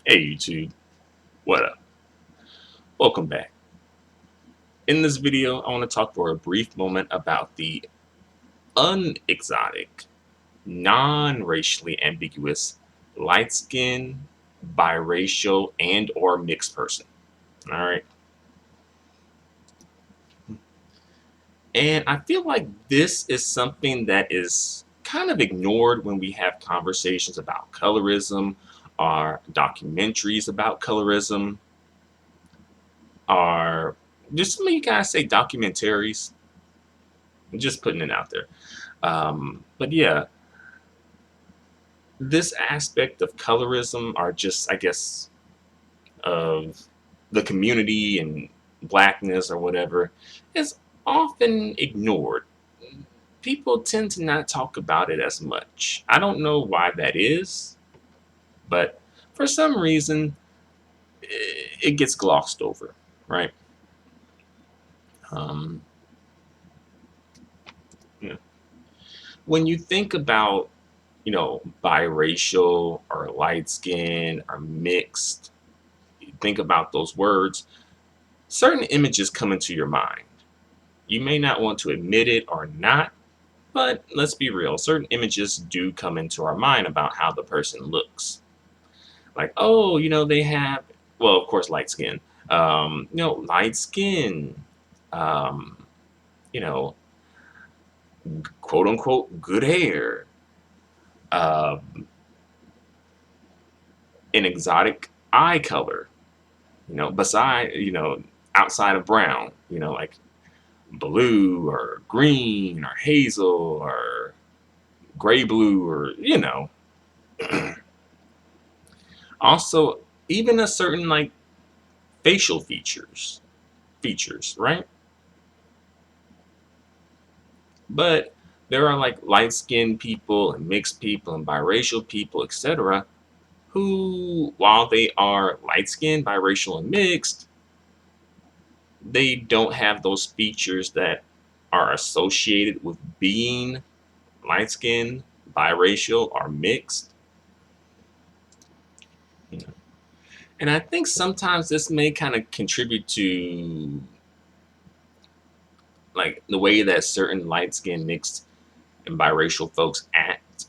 Hey YouTube, what up? Welcome back. In this video, I want to talk for a brief moment about the unexotic, non-racially ambiguous, light-skinned, biracial, and or mixed person. All right. And I feel like this is something that is kind of ignored when we have conversations about colorism, or documentaries about colorism, or just some of you guys say documentaries. I'm just putting it out there. But yeah, this aspect of colorism are just, I guess, of the community and blackness or whatever is often ignored. People tend to not talk about it as much. I don't know why that is, but for some reason it gets glossed over, right? Um, you know, when you think about, biracial or light skin or mixed, you think about those words, certain images come into your mind. You may not want to admit it or not, but let's be real, certain images do come into our mind about how the person looks. Like, oh, they have, well, of course, light skin. Light skin, um, you know, quote unquote, good hair, uh, an exotic eye color, beside, outside of brown, like blue or green or hazel or gray blue or also even a certain like facial features, right? But there are like light skinned people and mixed people and biracial people, etc., who, while they are light skinned, biracial, and mixed, they don't have those features that are associated with being light skinned, biracial, or mixed. You know. And I think sometimes this may kind of contribute to like the way that certain light skinned, mixed, and biracial folks act.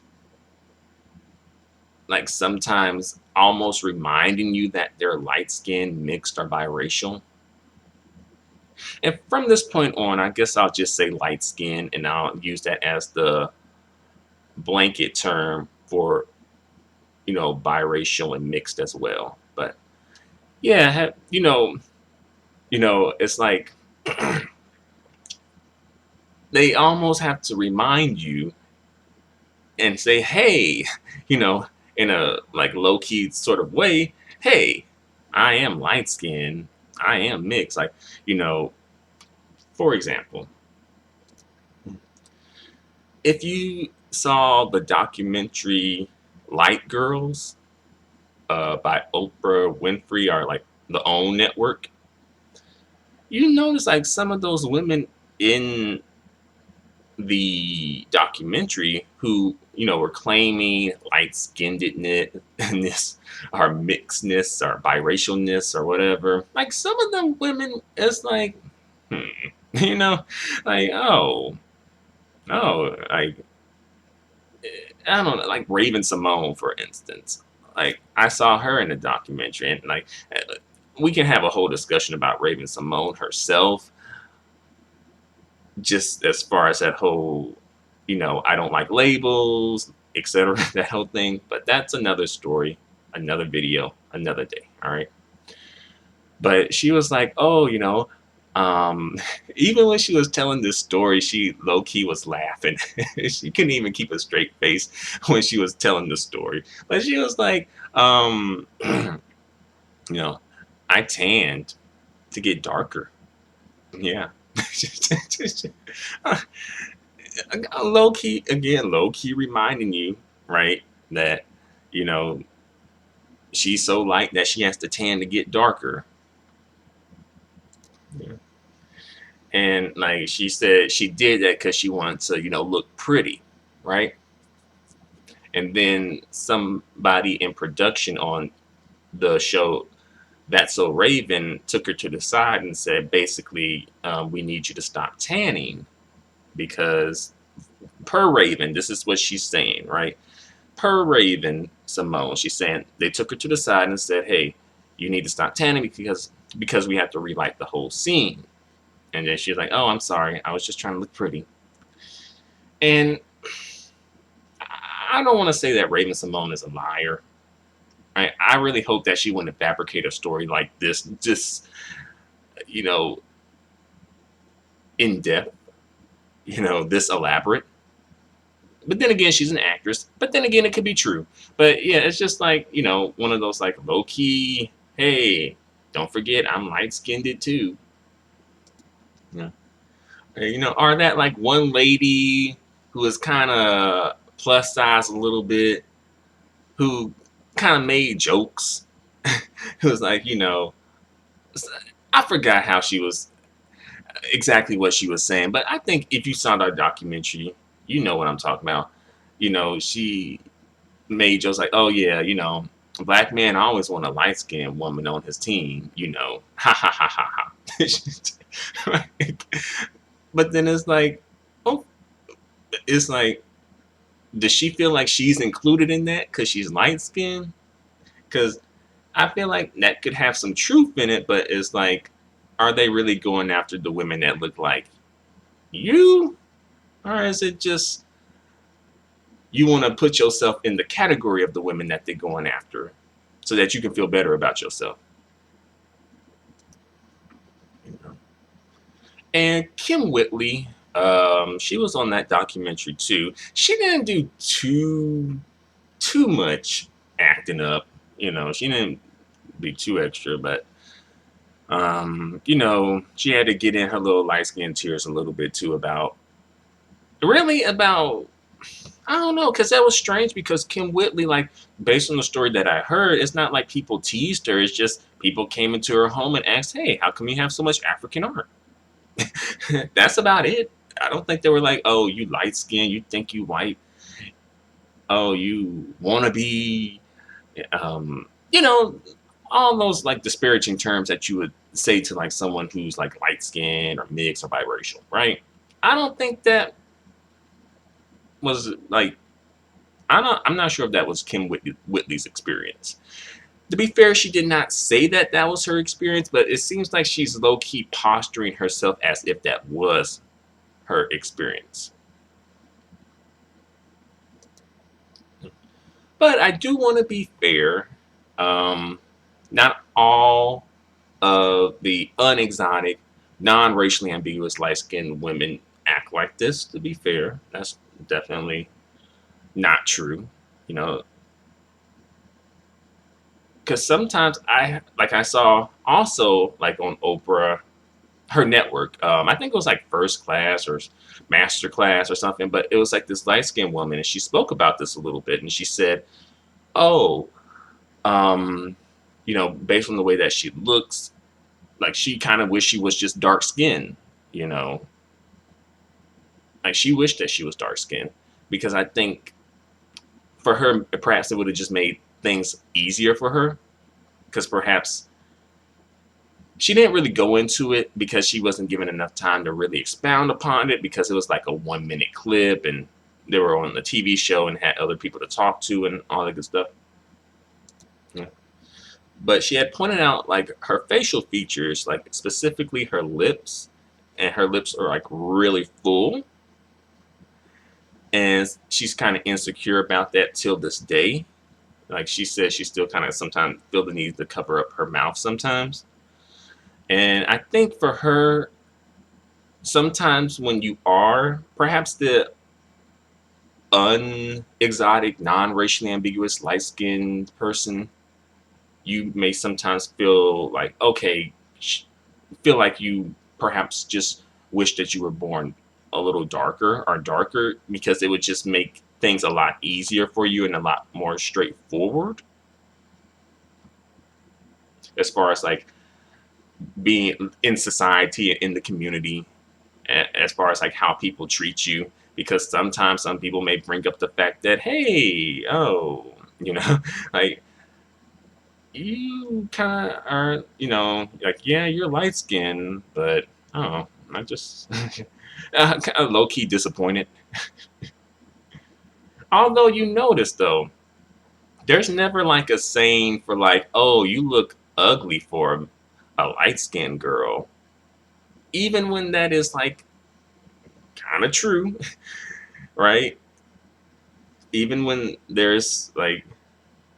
Like sometimes almost reminding you that they're light skinned, mixed, or biracial. And from this point on, I guess I'll just say light skin and I'll use that as the blanket term for, biracial and mixed as well. But yeah, it's like they almost have to remind you and say, hey, you know, in a like low key sort of way, hey, I am light skinned, I am mixed. Like, for example, if you saw the documentary Light Girls by Oprah Winfrey or like the OWN network, you notice like some of those women in the documentary who were claiming light skinnedness or mixedness or biracialness or whatever, like some of them women, it's like you know like like I don't know, like Raven Simone, for instance. Like I saw her in the documentary, and like we can have a whole discussion about Raven Simone herself, just as far as that whole, I don't like labels, etc. That whole thing. But that's another story, another video, another day. All right. But she was like, oh, um, even when she was telling this story, she low key was laughing. She couldn't even keep a straight face when she was telling the story. But she was like, you know, I tanned to get darker. Yeah. Low key, again, low key reminding you, right, that, you know, she's so light that she has to tan to get darker. Yeah. And like she said, she did that because she wanted to, look pretty, right? And then somebody in production on the show That's So Raven took her to the side and said, basically, we need you to stop tanning because per Raven, this is what she's saying, right? Per Raven Simone, she's saying they took her to the side and said, hey, you need to stop tanning because we have to relight the whole scene. And then she's like, oh, I'm sorry. I was just trying to look pretty. And I don't want to say that Raven Simone is a liar. I really hope that she wouldn't fabricate a story like this, just, you know, in depth, this elaborate. But then again, she's an actress. But then again, it could be true. But yeah, it's just like, one of those like low key, hey, don't forget I'm light skinned too. Yeah. Or that like one lady who is kind of plus size a little bit, who kind of made jokes. It was like, I forgot how she was exactly what she was saying, but I think if you saw that documentary, you know what I'm talking about. She made jokes like, oh yeah, a black man always want a light skinned woman on his team, ha ha ha ha ha. But then it's like, oh, it's like, does she feel like she's included in that because she's light skinned? Because I feel like that could have some truth in it, but it's like, are they really going after the women that look like you? Or is it just you want to put yourself in the category of the women that they're going after so that you can feel better about yourself? And Kim Whitley, she was on that documentary too. She didn't do too much acting up. She didn't be too extra, but she had to get in her little light skin tears a little bit too about I don't know, because that was strange because Kim Whitley, like, based on the story that I heard, it's not like people teased her. It's just people came into her home and asked, hey, how come you have so much African art? That's about it. I don't think they were like, oh, you light skinned, you think you white, oh, you want to be, you know, all those like disparaging terms that you would say to like someone who's like light skinned or mixed or biracial, right? I don't think that was like I'm not sure if that was Whitley's experience. To be fair, she did not say that that was her experience, but it seems like she's low key posturing herself as if that was her experience. But I do want to be fair. Not all of the unexotic, non-racially ambiguous light-skinned women act like this. To be fair, that's definitely not true. You know, because sometimes I saw also like on Oprah, her network. I think it was like First Class or Master Class or something, but it was like this light skinned woman, and she spoke about this a little bit, and she said, "Oh, um, based on the way that she looks, like she kind of wished she was just dark skinned, you know, like she wished that she was dark skinned because I think for her, perhaps it would have just made things easier for her because perhaps she didn't really go into it because she wasn't given enough time to really expound upon it because it was like a 1 minute clip and they were on the TV show and had other people to talk to and all that good stuff. Yeah. But she had pointed out like her facial features, like specifically her lips, and her lips are like really full. And she's kind of insecure about that till this day. Like she says, she still kind of sometimes feel the need to cover up her mouth sometimes. And I think for her, sometimes when you are perhaps the unexotic, non-racially ambiguous, light-skinned person, you may sometimes feel like, okay, feel like you perhaps just wish that you were born a little darker or darker because it would just make things a lot easier for you and a lot more straightforward as far as like being in society and in the community, as far as like how people treat you, because sometimes some people may bring up the fact that, hey, oh, like you kind of are, like, yeah, you're light skinned, but I don't know. I just kind of low key disappointed. Although you notice though, there's never like a saying for like, oh, you look ugly for a light skinned girl. Even when that is like kind of true, right? Even when there's like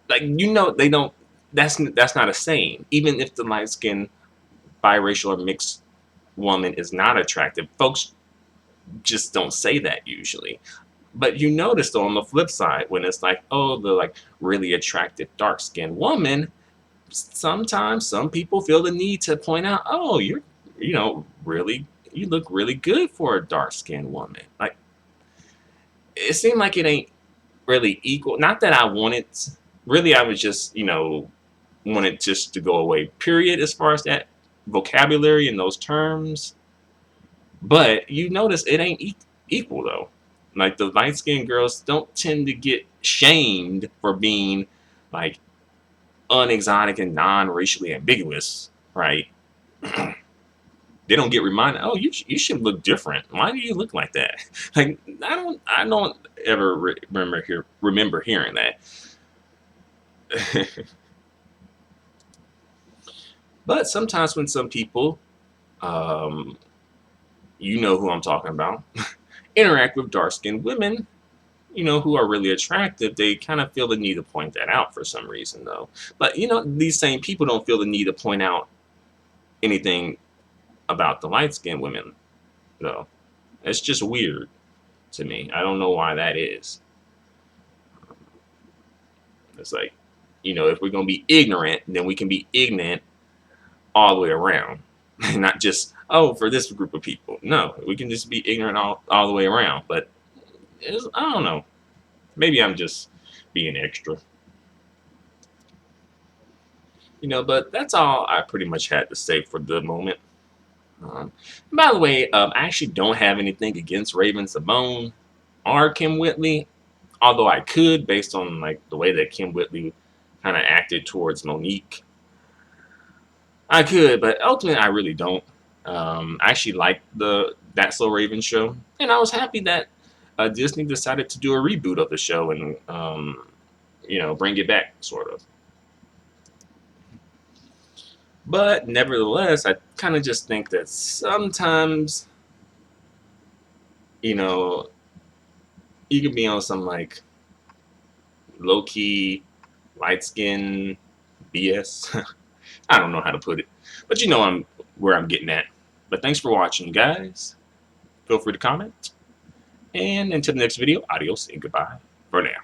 they don't. That's not a saying. Even if the light skinned biracial or mixed woman is not attractive, folks just don't say that usually. But you notice though on the flip side, when it's like, oh, the like really attractive dark skinned woman, sometimes some people feel the need to point out, oh, really, you look really good for a dark skinned woman. Like, it seemed like it ain't really equal. Not that I wanted, really, I was just, wanted just to go away, period, as far as that vocabulary and those terms. But you notice it ain't equal though. Like the light skinned girls don't tend to get shamed for being like unexotic and non-racially ambiguous, right? They don't get reminded, oh, you should look different. Why do you look like that? Like I don't ever remember hearing that. But sometimes when some people, um, you know who I'm talking about, interact with dark skinned women, who are really attractive, they kind of feel the need to point that out for some reason, though. But, these same people don't feel the need to point out anything about the light skinned women, though. It's just weird to me. I don't know why that is. It's like, if we're going to be ignorant, then we can be ignorant all the way around. Not just, oh, for this group of people. No, we can just be ignorant all the way around. But I don't know. Maybe I'm just being extra. But that's all I pretty much had to say for the moment. By the way, I actually don't have anything against Raven-Symoné or Kym Whitley, although I could, based on like the way that Kym Whitley kind of acted towards Monique. I could, but ultimately I really don't. I actually like the That So Raven show, and I was happy that Disney decided to do a reboot of the show and bring it back, sort of. But nevertheless, I kind of just think that sometimes, you know, you can be on some like low key, light skin BS. I don't know how to put it, but I'm where I'm getting at. But thanks for watching, guys. Feel free to comment. And until the next video, adios and goodbye for now.